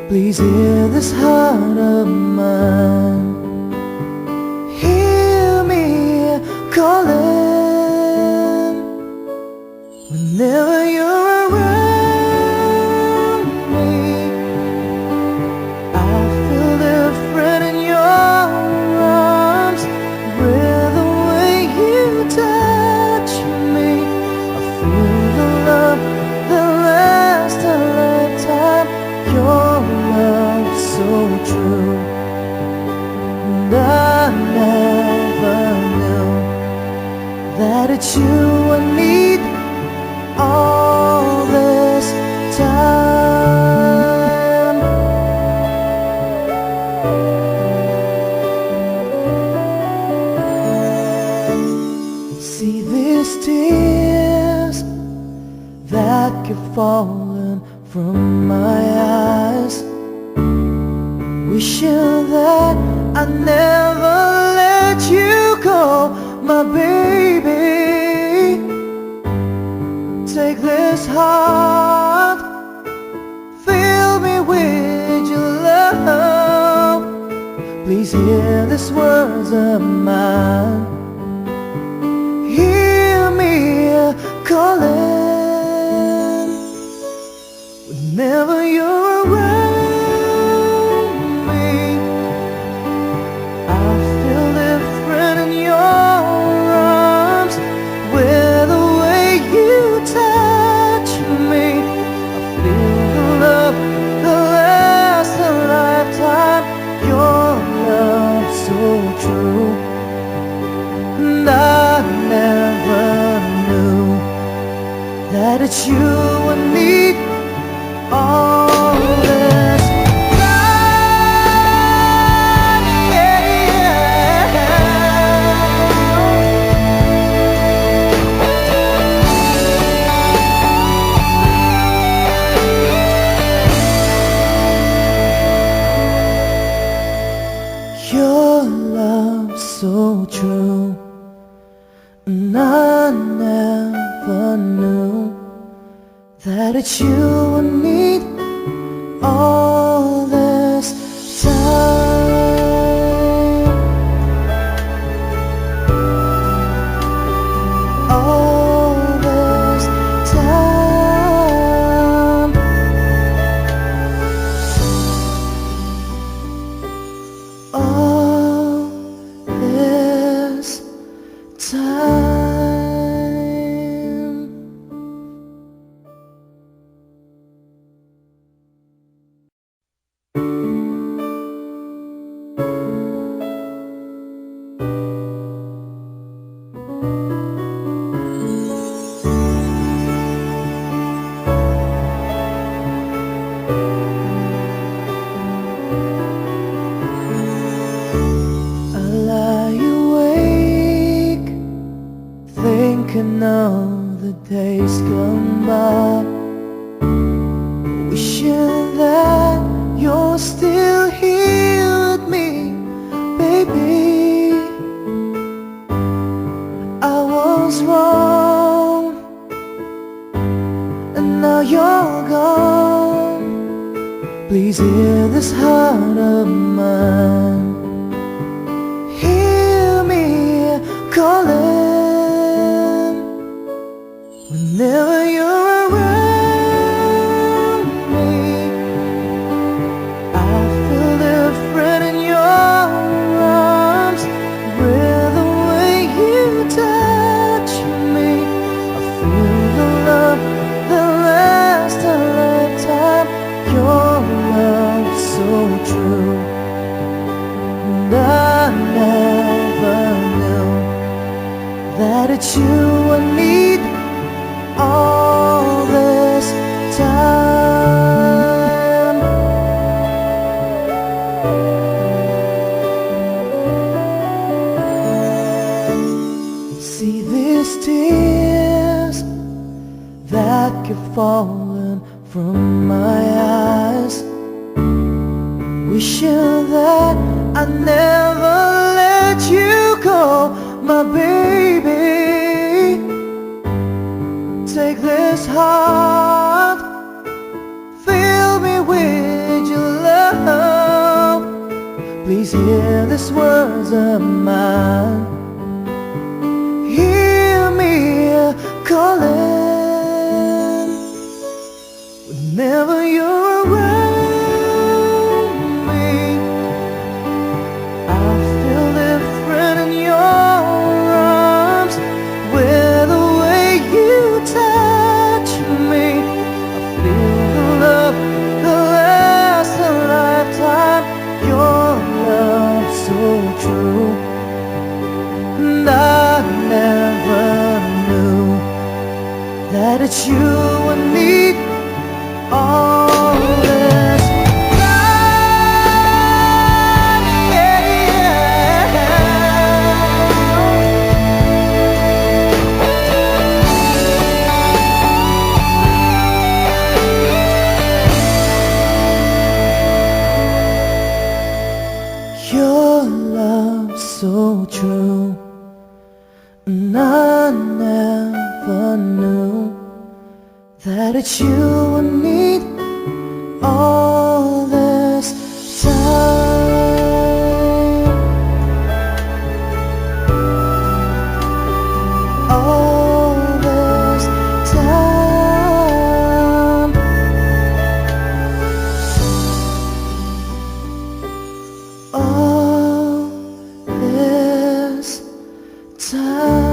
Please hear this heart of mine. Hear me calling whenever you're around me. I feel different in your arms, with the way you touch me. I feel the love that lasts a lifetime. Your love so true, and I never knew that it's you I need all this time. See these tears that keep falling from my eyes, wishing that I never let you go, my baby. Take this heart, fill me with your love. Please hear these words of mine. Hear me calling whenever you're around me. I feel different in your arms, with the way you touch me. I feel the love that lasts a lifetime. Your love so true, and I never knew that it's you I need all this time, Your love so true, and I never knew that it's you I need all this time. All this time. All this time. I lie awake, thinking of the days gone by, wishing that you're still here with me, baby. I was wrong, and now you're gone. Please hear this heart of mine. Hear me calling whenever you're around me. I feel different in your arms, with the way you touch me. I feel the love that lasts a lifetime. Your love so true, and I never knew that it's you I need all this time. See these tears that keep falling from my eyes, wishing that I never let you go, my baby. Take this heart, fill me with your love. words of mine. Hear me calling whenever you're around me. I feel different in your arms, with the way you touch me. I feel the love that lasts a lifetime. Your love so true, and I never knew that it's you I need all this time, yeah. Your love so true, and I never knew that it's you I need all this time. All this time. All this time.